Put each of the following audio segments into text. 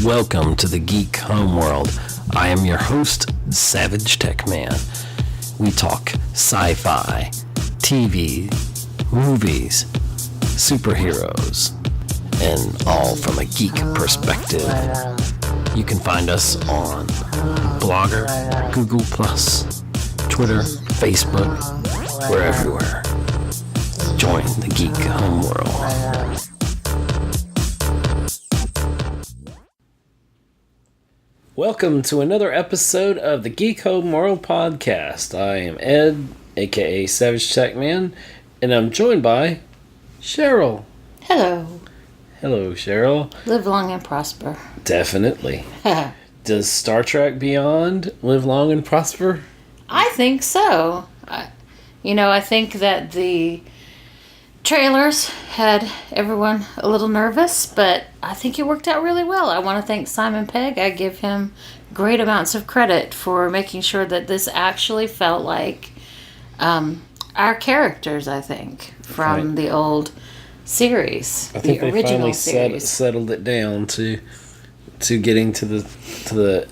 Welcome to the Geek Homeworld. I am your host, SavageTechman. We talk sci-fi, TV, movies, superheroes, and all from a geek perspective. You can find us on Blogger, Google+, Twitter, Facebook. We're everywhere. Join the Geek Homeworld. Welcome to another episode of the Geek Homeworld podcast. I am Ed, aka SavageTechman, and I'm joined by Cheryl. Hello. Hello, Cheryl. Live long and prosper. Definitely. Does Star Trek Beyond live long and prosper? I think so. I think that the trailers had everyone a little nervous, but I think it worked out really well. I want to thank Simon Pegg. I give him great amounts of credit for making sure that this actually felt like our characters, I think, from the old series. I think the they original finally series. settled it down to getting to the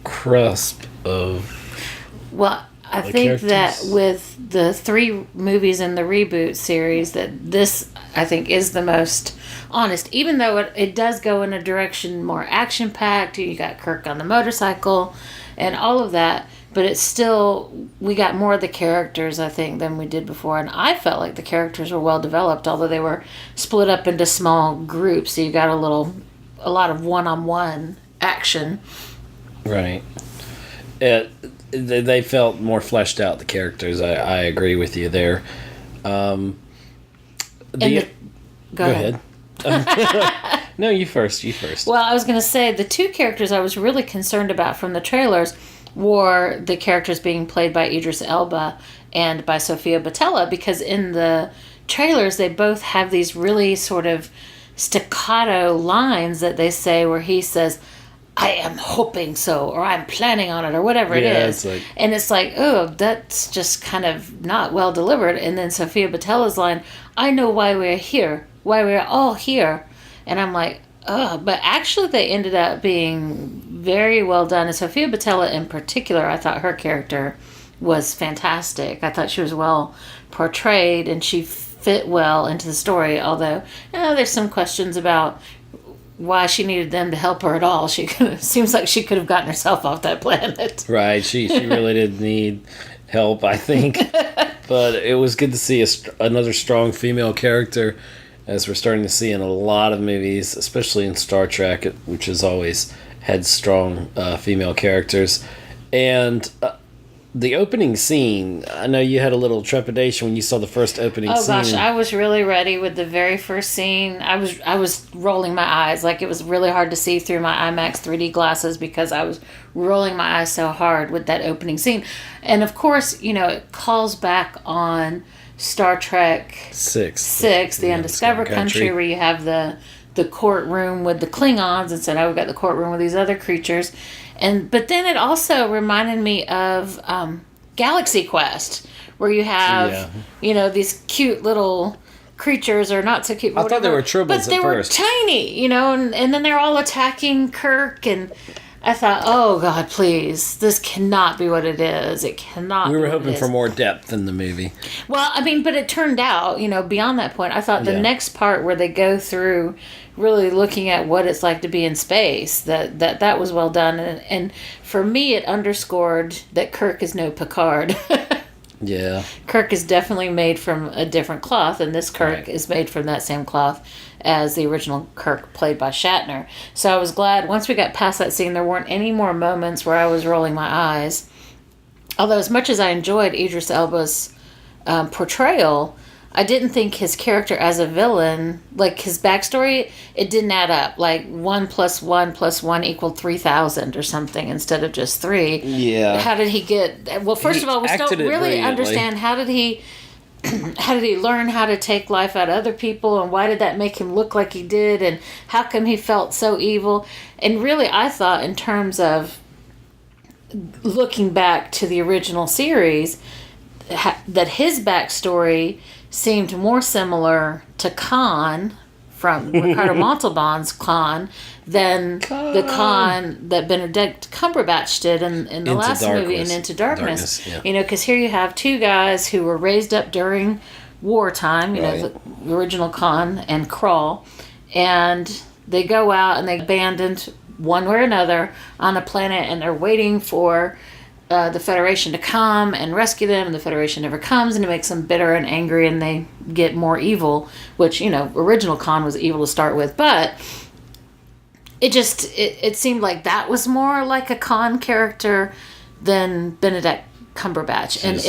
crusp of... Well, I think that with the 3 movies in the reboot series, that this, I think, is the most honest. Even though it does go in a direction more action-packed, you got Kirk on the motorcycle and all of that, but it's still, we got more of the characters, I think, than we did before. And I felt like the characters were well developed, although they were split up into small groups, so you got a lot of one-on-one action. Right. They felt more fleshed out, the characters. I agree with you there. Go ahead. No, you first. Well, I was going to say the 2 characters I was really concerned about from the trailers were the characters being played by Idris Elba and by Sofia Boutella, because in the trailers they both have these really sort of staccato lines that they say where he says, I am hoping so, or I'm planning on it, or whatever it is. And it's like, oh, that's just kind of not well delivered. And then Sofia Boutella's line, I know why we're here, why we're all here. And I'm like, oh, but actually they ended up being very well done. And Sofia Boutella in particular, I thought her character was fantastic. I thought she was well portrayed and she fit well into the story, although there's some questions about why she needed them to help her at all. Seems like she could have gotten herself off that planet. Right, she really did need help, I think. But it was good to see another strong female character, as we're starting to see in a lot of movies, especially in Star Trek, which has always had strong female characters. And the opening scene, I know you had a little trepidation when you saw the first opening scene. Oh gosh, I was really ready with the very first scene. I was rolling my eyes. Like, it was really hard to see through my IMAX 3D glasses because I was rolling my eyes so hard with that opening scene. And of course, it calls back on Star Trek 6, The Undiscovered Country, where you have the courtroom with the Klingons, and said, we've got the courtroom with these other creatures. But then it also reminded me of Galaxy Quest, where you have, these cute little creatures, or not so cute. I thought they were tribbles but they were tiny, and then they're all attacking Kirk, and I thought, oh God, please, this cannot be what it is. It cannot. We were hoping for more depth in the movie. Well, but it turned out, beyond that point, I thought the next part where they go through really looking at what it's like to be in space, that was well done. And for me, it underscored that Kirk is no Picard. Yeah. Kirk is definitely made from a different cloth, and this Kirk is made from that same cloth as the original Kirk played by Shatner. So I was glad once we got past that scene, there weren't any more moments where I was rolling my eyes. Although as much as I enjoyed Idris Elba's portrayal, I didn't think his character as a villain, like his backstory, it didn't add up. Like 1 + 1 + 1 = 3,000 or something instead of just 3. Yeah. How did he get? Well, first of all, we still really understand how did he learn how to take life out of other people, and why did that make him look like he did, and how come he felt so evil? And really, I thought in terms of looking back to the original series, that his backstory seemed more similar to Khan from Ricardo Montalban's con than the con that Benedict Cumberbatch did in the last movie, in Into Darkness. Yeah. You know, because here you have two guys who were raised up during wartime, you know, the original con and Krull, and they go out and they abandoned one way or another on a planet, and they're waiting for the Federation to come and rescue them, and the Federation never comes, and it makes them bitter and angry, and they get more evil, which, you know, original con was evil to start with, but it seemed like that was more like a con character than Benedict Cumberbatch. And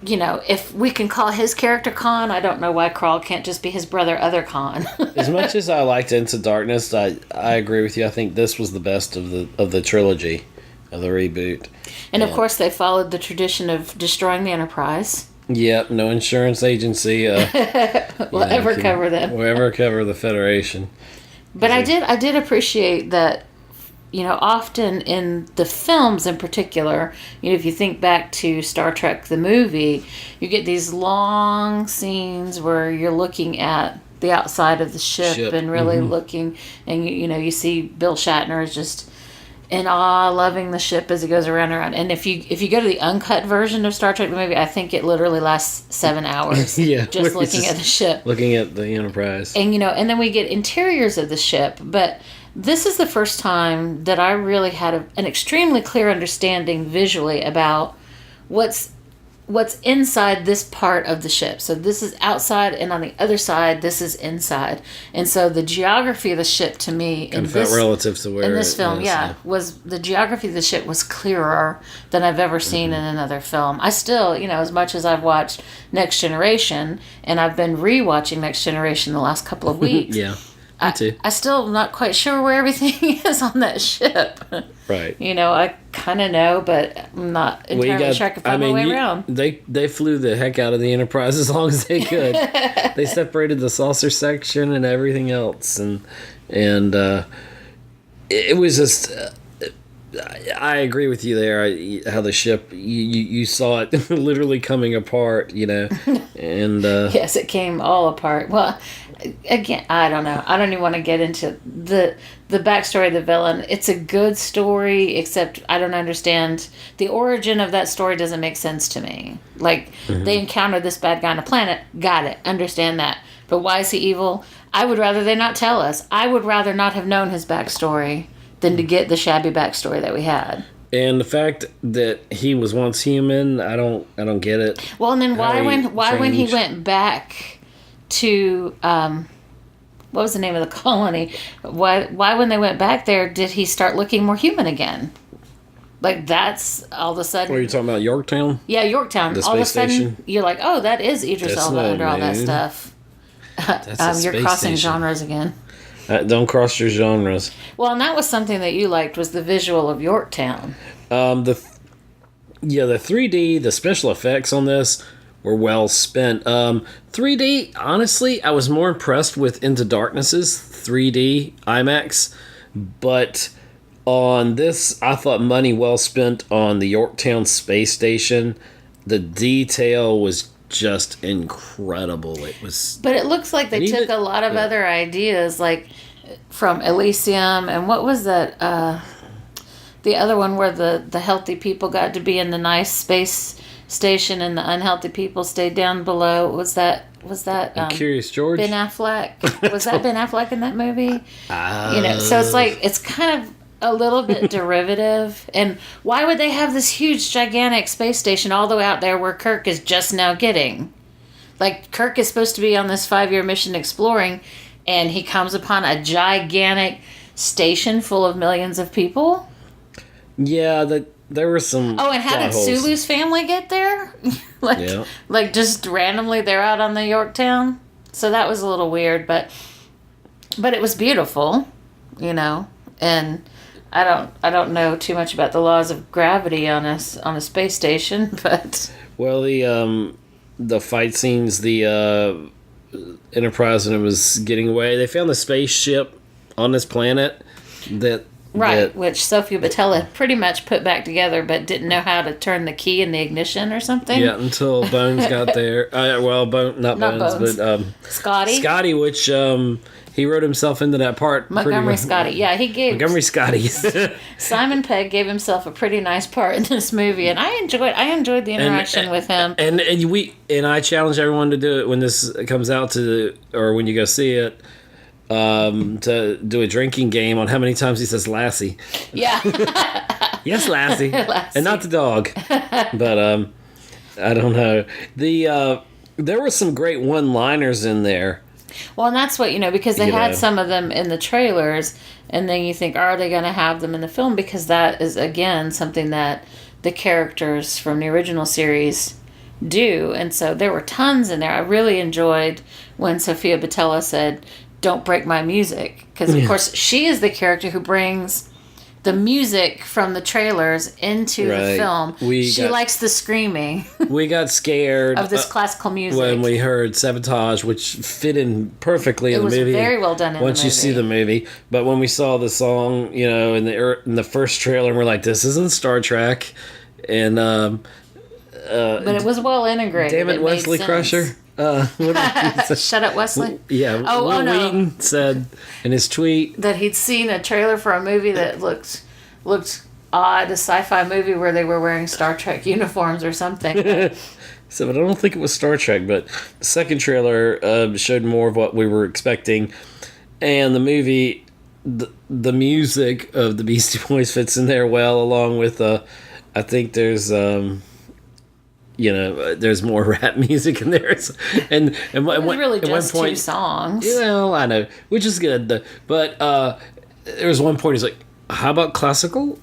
if we can call his character Con, I don't know why Krull can't just be his brother Other Con. As much as I liked Into Darkness, I agree with you. I think this was the best of the trilogy, of the reboot. And of course, they followed the tradition of destroying the Enterprise. Yep, no insurance agency will ever cover them. Will ever cover the Federation. But I did appreciate that, you know, often in the films in particular, you know, if you think back to Star Trek the movie, you get these long scenes where you're looking at the outside of the ship. And really looking, and you know, you see Bill Shatner is just in awe, loving the ship as it goes around and around. And if you go to the uncut version of Star Trek the movie, I think it literally lasts 7 hours. Just looking at the ship, looking at the Enterprise. And you know, and then we get interiors of the ship, but this is the first time that I really had an extremely clear understanding visually about what's inside this part of the ship. So this is outside, and on the other side, this is inside. And so the geography of the ship to me in this relative to where in this film, was the geography of the ship was clearer than I've ever seen in another film. I still, you know, as much as I've watched Next Generation, and I've been rewatching Next Generation the last couple of weeks. Me too. I still not quite sure where everything is on that ship. Right. You know, I kind of know, but I'm not entirely sure I can find my way around. They flew the heck out of the Enterprise as long as they could. They separated the saucer section and everything else, and it was just. I agree with you there. How the ship, you saw it literally coming apart, you know, and yes, it came all apart. Well, again, I don't know. I don't even want to get into the backstory of the villain. It's a good story, except I don't understand the origin of that story. Doesn't make sense to me. Like they encountered this bad guy on a planet. Got it. Understand that. But why is he evil? I would rather they not tell us. I would rather not have known his backstory than to get the shabby backstory that we had. And the fact that he was once human, I don't get it. Well, and then why when he went back to what was the name of the colony? Why when they went back there did he start looking more human again? Like that's all of a sudden. What are you talking about, Yorktown? Yeah, Yorktown. The all of a space sudden, station? you're like, oh, that is Idris Elba under all that moon. stuff. That's you're crossing station. genres again. Don't cross your genres. Well, and that was something that you liked, was the visual of Yorktown. The 3D, the special effects on this were well spent. 3D, honestly, I was more impressed with Into Darkness's 3D IMAX, but on this, I thought money well spent on the Yorktown space station. The detail was just incredible. It was, but it looks like they took a lot of other ideas, like from Elysium, and what was that? The other one where the healthy people got to be in the nice space station, and the unhealthy people stayed down below. Was that? Curious George? Ben Affleck? Was that Ben Affleck in that movie? You know, so it's like it's kind of a little bit derivative. And why would they have this huge, gigantic space station all the way out there where Kirk is just now getting? Like, Kirk is supposed to be on this 5-year mission exploring, and he comes upon a gigantic station full of millions of people? Yeah, there were some. Oh, and how did Sulu's family get there? Like just randomly they're out on the Yorktown? So that was a little weird, but it was beautiful, you know, and I don't know too much about the laws of gravity on a space station, but well, the fight scenes, the Enterprise, when it was getting away, they found the spaceship on this planet that Right, which Sophia Boutella pretty much put back together, but didn't know how to turn the key in the ignition or something. Yeah, until Bones got there. Not Bones, but Scotty, which he wrote himself into that part. Montgomery Scotty. Yeah, he gave... Montgomery Scotty. Simon Pegg gave himself a pretty nice part in this movie, and I enjoyed the interaction with him. And I challenge everyone to do it when this comes out or when you go see it. To do a drinking game on how many times he says Lassie. Yeah. Yes, Lassie. And not the dog. But I don't know. There were some great one-liners in there. Well, and that's what, because they had some of them in the trailers, and then you think, are they going to have them in the film? Because that is, again, something that the characters from the original series do. And so there were tons in there. I really enjoyed when Sophia Boutella said, "Don't break my music," because of course she is the character who brings the music from the trailers into the film. She likes the screaming. We got scared of this classical music when we heard Sabotage, which fit in perfectly in the movie. It was very well done in the movie. Once you see the movie, but when we saw the song, in the first trailer, we're like, "This isn't Star Trek," and but it was well integrated. Damn it, Wesley Crusher. Shut up, Wesley. Yeah. Will Wheaton said in his tweet that he'd seen a trailer for a movie that looked odd, a sci-fi movie where they were wearing Star Trek uniforms or something. But I don't think it was Star Trek. But the second trailer showed more of what we were expecting, and the movie, the music of the Beastie Boys fits in there well, along with I think there's. There's more rap music in there, and it was really just 2 songs. I know, which is good. But there was one point he's like, "How about classical?"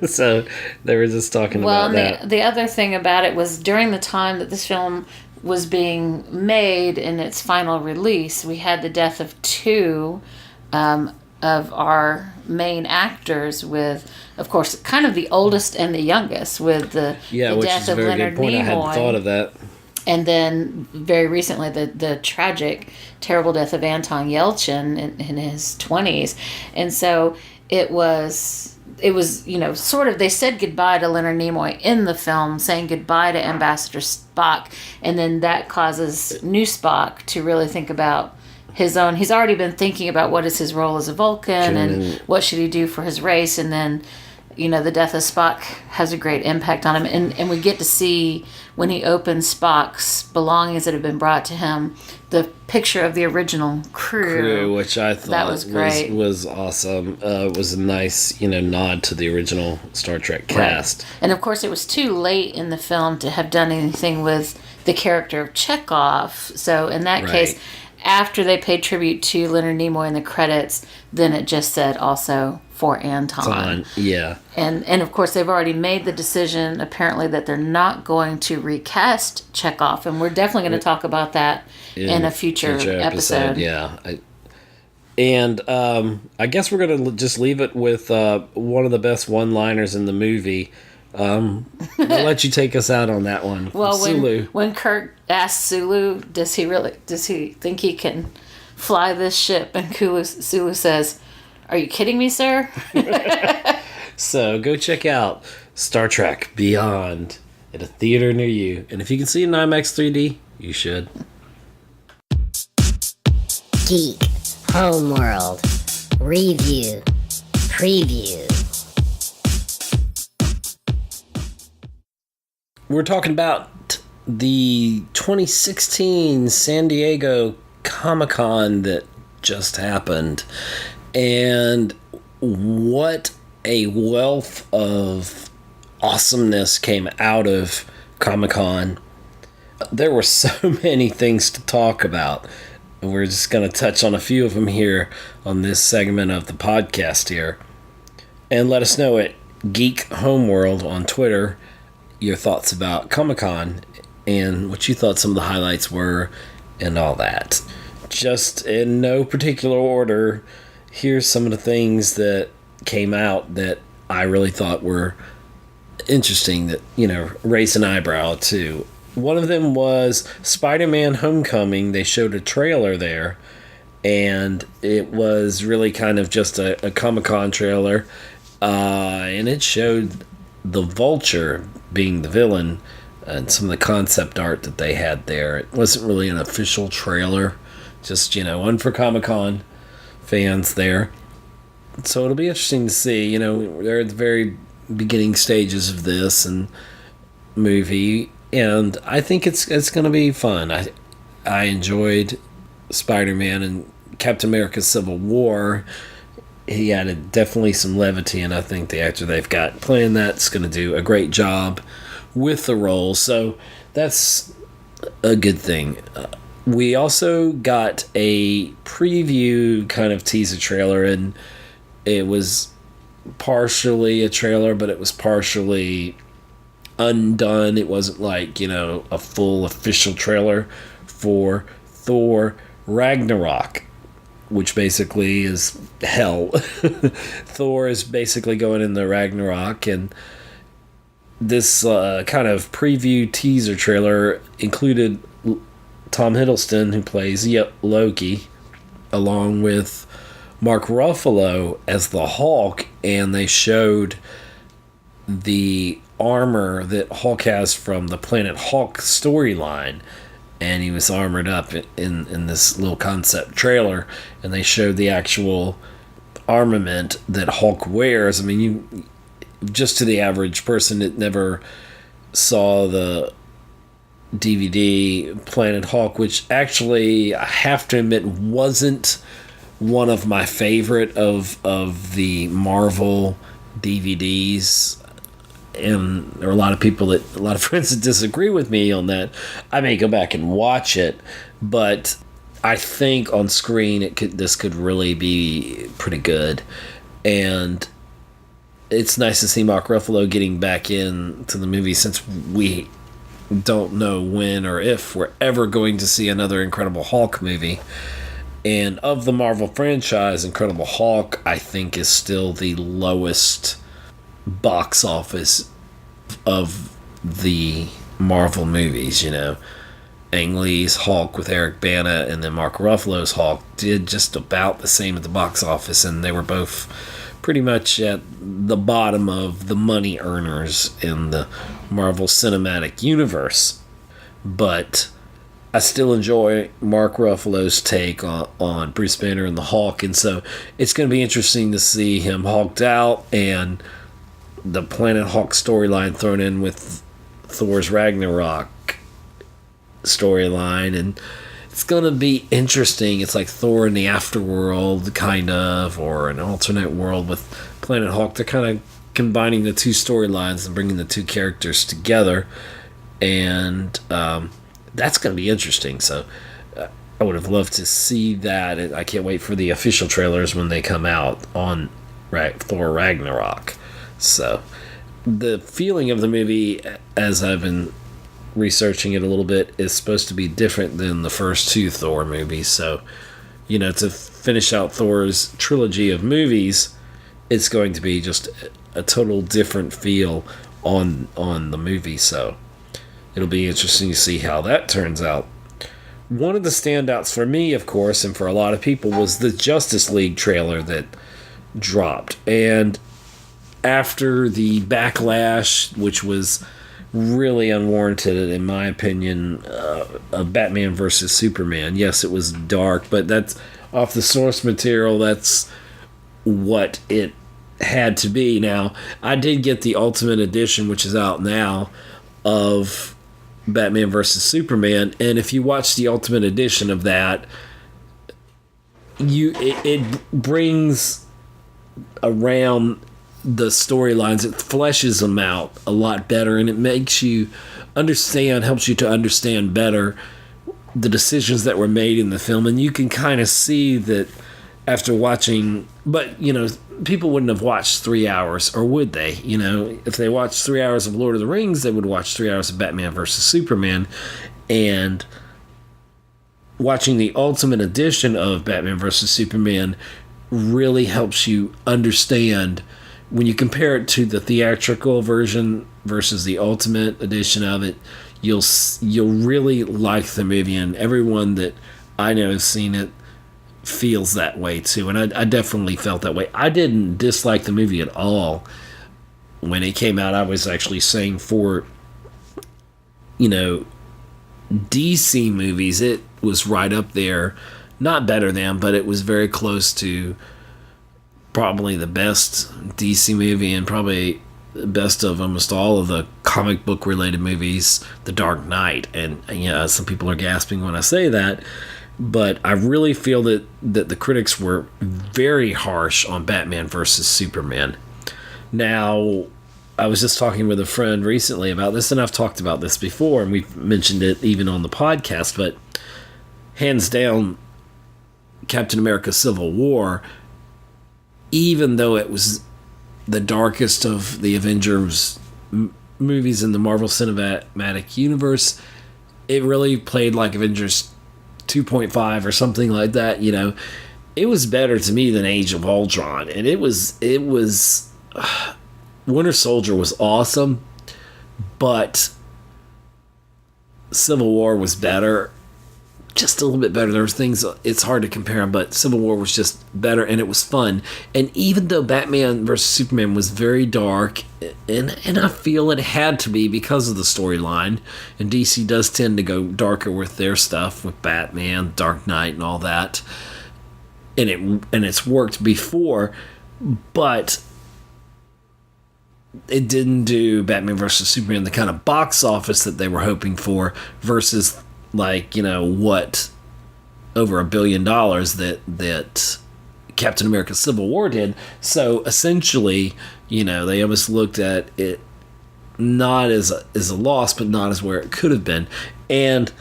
So they were just talking about that. The other thing about it was during the time that this film was being made in its final release, we had the death of 2 of our main actors, with, of course, kind of the oldest and the youngest, with the death of Leonard Nimoy. I hadn't thought of that. And then very recently, the tragic, terrible death of Anton Yelchin in his 20s. And so it was sort of, they said goodbye to Leonard Nimoy in the film, saying goodbye to Ambassador Spock, and then that causes new Spock to really think about his own. He's already been thinking about what is his role as a Vulcan and what should he do for his race, and then the death of Spock has a great impact on him, and we get to see when he opens Spock's belongings that have been brought to him, the picture of the original crew, which I thought that was great. Was awesome. It was a nice nod to the original Star Trek cast. Right. And of course it was too late in the film to have done anything with the character of Chekhov, so in that case, after they paid tribute to Leonard Nimoy in the credits, then it just said also for Anton. Yeah. And of course they've already made the decision apparently that they're not going to recast Chekhov, and we're definitely going to talk about that in a future episode. Yeah. I guess we're going to just leave it with one of the best one-liners in the movie. I'll let you take us out on that one. Well, when Kirk asks Sulu, does he think he can fly this ship? And Sulu says, "Are you kidding me, sir?" So go check out Star Trek Beyond at a theater near you. And if you can see it in IMAX 3D, you should. Geek Homeworld Review Preview. We're talking about the 2016 San Diego Comic-Con that just happened, and what a wealth of awesomeness came out of Comic-Con. There were so many things to talk about, and we're just going to touch on a few of them here on this segment of the podcast here. And let us know at Geek Homeworld on Twitter your thoughts about Comic-Con and what you thought some of the highlights were and all that. Just in no particular order, here's some of the things that came out that I really thought were interesting, that, raised an eyebrow too. One of them was Spider-Man Homecoming. They showed a trailer there, and it was really kind of just a Comic-Con trailer, and it showed the Vulture being the villain and some of the concept art that they had there. It wasn't really an official trailer, just, one for Comic-Con fans there. So it'll be interesting to see. They're at the very beginning stages of this and movie, and I think it's going to be fun. I enjoyed Spider-Man and Captain America Civil War. He added definitely some levity, and I think the actor they've got playing that's going to do a great job with the role. So that's a good thing. We also got a preview kind of teaser trailer, and it was partially a trailer, but it was partially undone. It wasn't like, a full official trailer for Thor Ragnarok, which basically is hell. Thor is basically going in the Ragnarok, and this kind of preview teaser trailer included Tom Hiddleston, who plays Loki, along with Mark Ruffalo as the Hulk, and they showed the armor that Hulk has from the Planet Hulk storyline, and he was armored up in this little concept trailer, and they showed the actual armament that Hulk wears. I mean, just to the average person that never saw the DVD Planet Hulk, which actually I have to admit wasn't one of my favorite of the Marvel DVDs, and there are a lot of friends that disagree with me on that. I may go back and watch it, but I think on screen this could really be pretty good, and it's nice to see Mark Ruffalo getting back into the movie, since we don't know when or if we're ever going to see another Incredible Hulk movie. And of the Marvel franchise, Incredible Hulk, I think, is still the lowest box office of the Marvel movies. Ang Lee's Hulk with Eric Bana and then Mark Ruffalo's Hulk did just about the same at the box office, and they were both pretty much at the bottom of the money earners in the Marvel Cinematic Universe. But I still enjoy Mark Ruffalo's take on Bruce Banner and the Hulk, and so it's going to be interesting to see him hulked out and the Planet Hulk storyline thrown in with Thor's Ragnarok storyline, and it's going to be interesting. It's like Thor in the Afterworld, kind of, or an alternate world with Planet Hulk. They're kind of combining the two storylines and bringing the two characters together, and that's going to be interesting. So I would have loved to see that, and I can't wait for the official trailers when they come out on Thor Ragnarok. So the feeling of the movie, as I've been researching it a little bit, is supposed to be different than the first two Thor movies. So, to finish out Thor's trilogy of movies, it's going to be just a total different feel on the movie. So it'll be interesting to see how that turns out. One of the standouts for me, of course, and for a lot of people, was the Justice League trailer that dropped. And after the backlash, which was really unwarranted, in my opinion, of Batman versus Superman. Yes, it was dark, but that's off the source material. That's what it had to be. Now, I did get the Ultimate Edition, which is out now, of Batman versus Superman, and if you watch the Ultimate Edition of that, it brings around the storylines, it fleshes them out a lot better, and it makes you helps you to understand better the decisions that were made in the film. And you can kind of see that after watching, but people wouldn't have watched 3 hours, or would they? If they watched 3 hours of Lord of the Rings, they would watch 3 hours of Batman versus Superman. And watching the Ultimate Edition of Batman versus Superman really helps you understand. When you compare it to the theatrical version versus the Ultimate Edition of it, you'll really like the movie. And everyone that I know has seen it feels that way too, and I definitely felt that way. I didn't dislike the movie at all when it came out. I was actually saying for, DC movies, it was right up there, not better than, but it was very close to probably the best DC movie and probably the best of almost all of the comic book related movies, The Dark Knight. And some people are gasping when I say that, but I really feel that the critics were very harsh on Batman versus Superman. Now, I was just talking with a friend recently about this, and I've talked about this before, and we've mentioned it even on the podcast, but hands down, Captain America Civil War, even though it was the darkest of the Avengers movies in the Marvel Cinematic Universe, it really played like Avengers 2.5 or something like that. It was better to me than Age of Ultron, and it was Winter Soldier was awesome, but Civil War was better. Just a little bit better. There was things, it's hard to compare them, but Civil War was just better, and it was fun. And even though Batman vs. Superman was very dark, and I feel it had to be because of the storyline, and DC does tend to go darker with their stuff, with Batman, Dark Knight, and all that, and it's worked before, but it didn't do Batman vs. Superman the kind of box office that they were hoping for, versus what over $1 billion that Captain America Civil War did. So essentially, they almost looked at it not as a loss, but not as where it could have been. And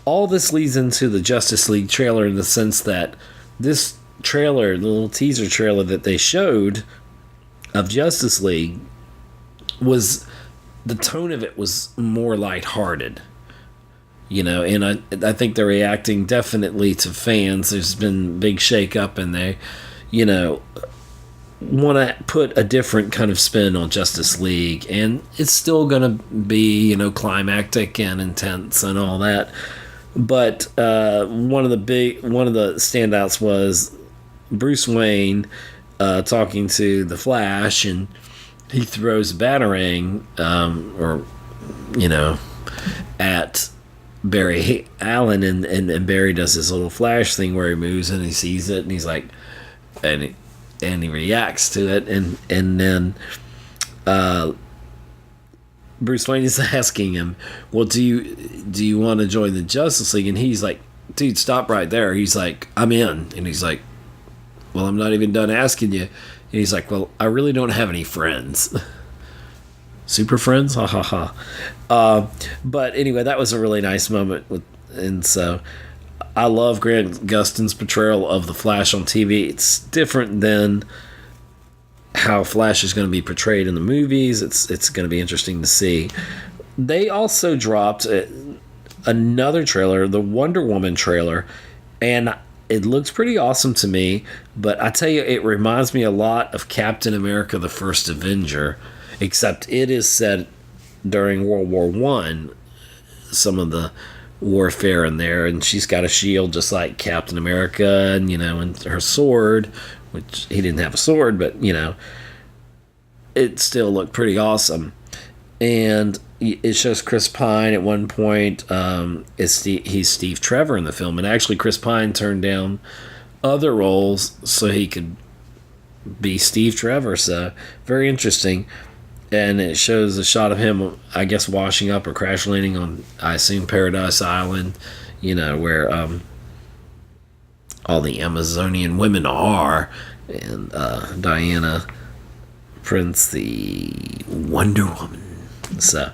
all this leads into the Justice League trailer, in the sense that this trailer, the little teaser trailer that they showed of Justice League, was, the tone of it was more lighthearted. And I think they're reacting definitely to fans. There's been big shake-up, and they, want to put a different kind of spin on Justice League. And it's still going to be, climactic and intense and all that. But one of the standouts was Bruce Wayne talking to the Flash, and he throws a batarang, at Barry Allen, and Barry does this little flash thing where he moves and he sees it, and he's like, and he reacts to it, and then Bruce Wayne is asking him, well, do you want to join the Justice League? And he's like, dude, stop right there. He's like, I'm in. And he's like, well, I'm not even done asking you. And he's like, well, I really don't have any friends. Super friends? Ha ha ha. But anyway, that was a really nice moment. And so I love Grant Gustin's portrayal of the Flash on TV. It's different than how Flash is going to be portrayed in the movies. It's going to be interesting to see. They also dropped another trailer, the Wonder Woman trailer, and it looks pretty awesome to me. But I tell you, it reminds me a lot of Captain America: The First Avenger, except it is set during World War I. Some of the warfare in there, and she's got a shield just like Captain America, and and her sword, which he didn't have a sword, but it still looked pretty awesome. And it shows Chris Pine at one point. He's Steve Trevor in the film, and actually Chris Pine turned down other roles so he could be Steve Trevor. So very interesting. And it shows a shot of him, I guess, washing up or crash landing on, I assume, Paradise Island, where all the Amazonian women are, and Diana Prince, the Wonder Woman. So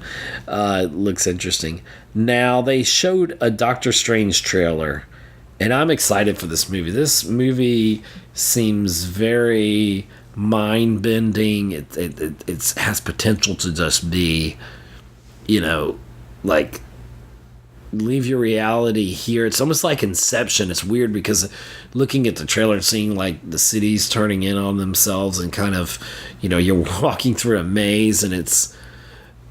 it looks interesting. Now, they showed a Doctor Strange trailer, and I'm excited for this movie. This movie seems very mind-bending. It has potential to just be, like, leave your reality here. It's almost like Inception. It's weird because looking at the trailer and seeing like the cities turning in on themselves, and kind of, you're walking through a maze, and it's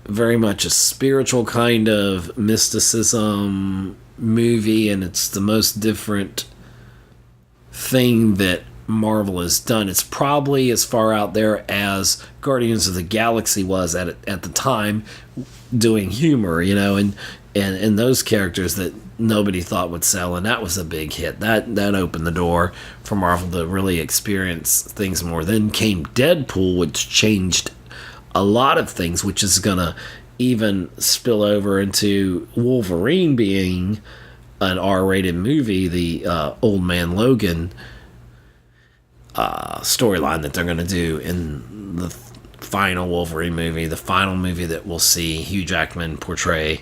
very much a spiritual kind of mysticism movie, and it's the most different thing that Marvel has done. It's probably as far out there as Guardians of the Galaxy was at the time, doing humor, and those characters that nobody thought would sell, and that was a big hit. That opened the door for Marvel to really experience things more. Then came Deadpool, which changed a lot of things, which is gonna even spill over into Wolverine being an R-rated movie, the Old Man Logan storyline that they're going to do in the final Wolverine movie, the final movie that we'll see Hugh Jackman portray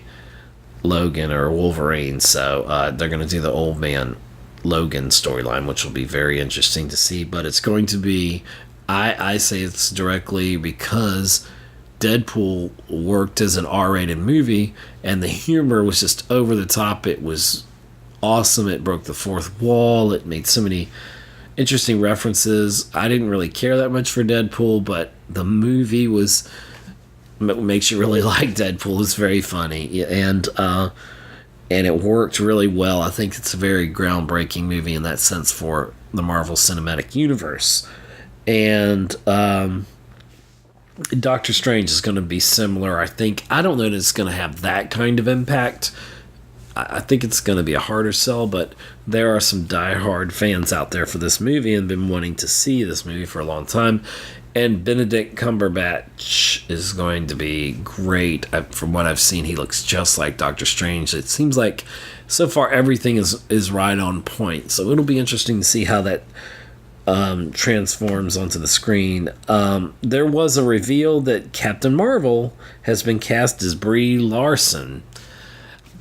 Logan or Wolverine. So they're going to do the Old Man Logan storyline, which will be very interesting to see. But it's going to be, I say it's directly because Deadpool worked as an R-rated movie, and the humor was just over the top. It was awesome. It broke the fourth wall. It made so many interesting references. I didn't really care that much for Deadpool, but the movie makes you really like Deadpool. It's very funny, and it worked really well. I think it's a very groundbreaking movie in that sense for the Marvel Cinematic Universe. And Doctor Strange is going to be similar, I think. I don't know that it's going to have that kind of impact. I think it's going to be a harder sell, but there are some diehard fans out there for this movie and been wanting to see this movie for a long time. And Benedict Cumberbatch is going to be great. From what I've seen, he looks just like Doctor Strange. It seems like so far everything is right on point. So it'll be interesting to see how that transforms onto the screen. There was a reveal that Captain Marvel has been cast as Brie Larson.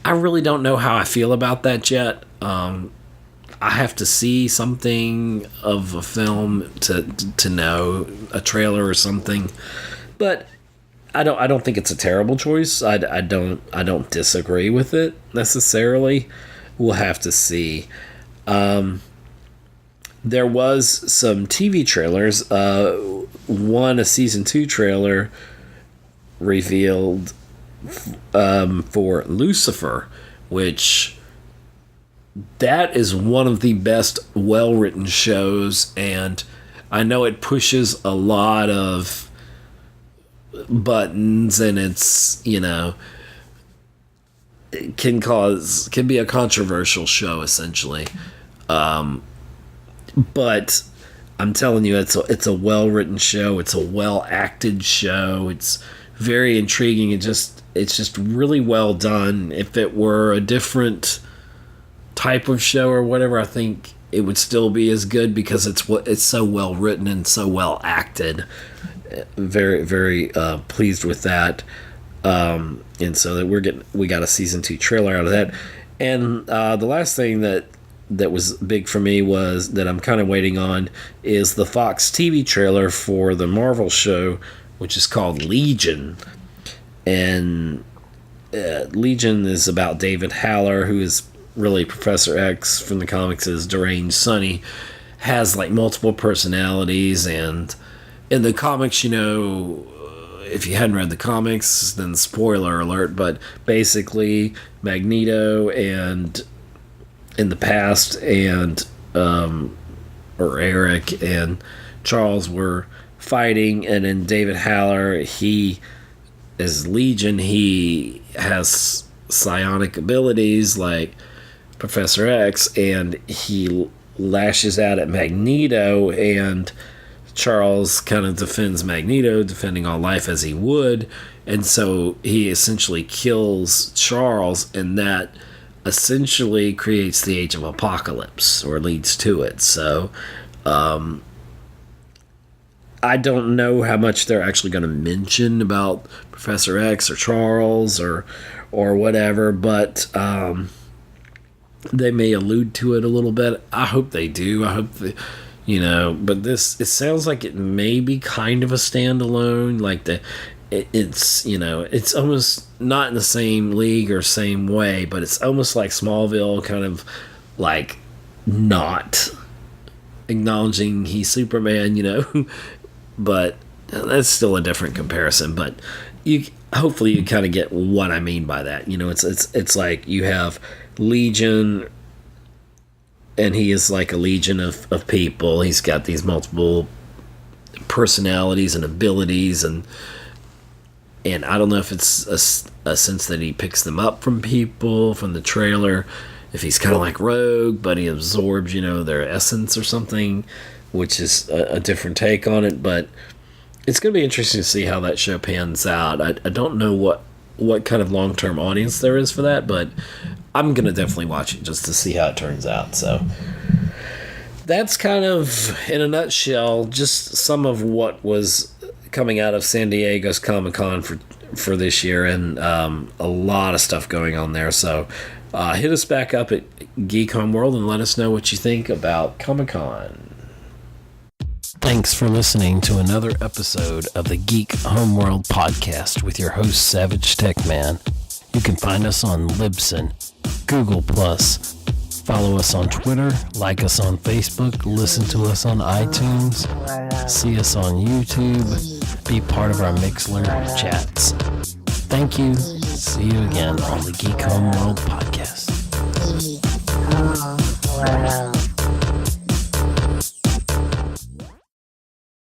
I really don't know how I feel about that yet. I have to see something of a film to know, a trailer or something. But I don't think it's a terrible choice. I don't disagree with it necessarily. We'll have to see. There was some TV trailers. A season 2 trailer revealed for Lucifer, which that is one of the best well-written shows, and I know it pushes a lot of buttons, and it's, it can be a controversial show essentially, but I'm telling you, it's a well-written show, it's a well-acted show, it's very intriguing, it's just really well done. If it were a different type of show or whatever, I think it would still be as good because it's so well written and so well acted. Very, very pleased with that. And so that we got a season 2 trailer out of that. And the last thing that was big for me was that I'm kind of waiting on is the Fox TV trailer for the Marvel show, which is called Legion. And Legion is about David Haller, who is really Professor X from the comics, is deranged Sonny, has like multiple personalities. And in the comics, if you hadn't read the comics, then spoiler alert, but basically Magneto and in the past or Eric and Charles were fighting, and then David Haller, he is Legion, he has psionic abilities like Professor X, and he lashes out at Magneto, and Charles kind of defends Magneto, defending all life as he would, and so he essentially kills Charles, and that essentially creates the Age of Apocalypse, or leads to it. So I don't know how much they're actually going to mention about Professor X or Charles or whatever, but they may allude to it a little bit. I hope they do. I hope that, but it sounds like it may be kind of a standalone, like it's almost not in the same league or same way, but it's almost like Smallville, kind of like not acknowledging he's Superman, but that's still a different comparison. But hopefully you kind of get what I mean by that. It's like you have Legion and he is like a legion of people. He's got these multiple personalities and abilities, and I don't know if it's a sense that he picks them up from people from the trailer, if he's kind of like Rogue, but he absorbs, their essence or something, which is a different take on it. But it's going to be interesting to see how that show pans out. I don't know what kind of long-term audience there is for that, but I'm going to definitely watch it just to see how it turns out. So that's kind of, in a nutshell, just some of what was coming out of San Diego's Comic-Con for this year, and a lot of stuff going on there. So hit us back up at Geek Homeworld and let us know what you think about Comic-Con. Thanks for listening to another episode of the Geek Homeworld podcast with your host, SavageTechman. You can find us on Libsyn, Google+, follow us on Twitter, like us on Facebook, listen to us on iTunes, see us on YouTube, be part of our Mixler chats. Thank you. See you again on the Geek Homeworld podcast. Geek Homeworld.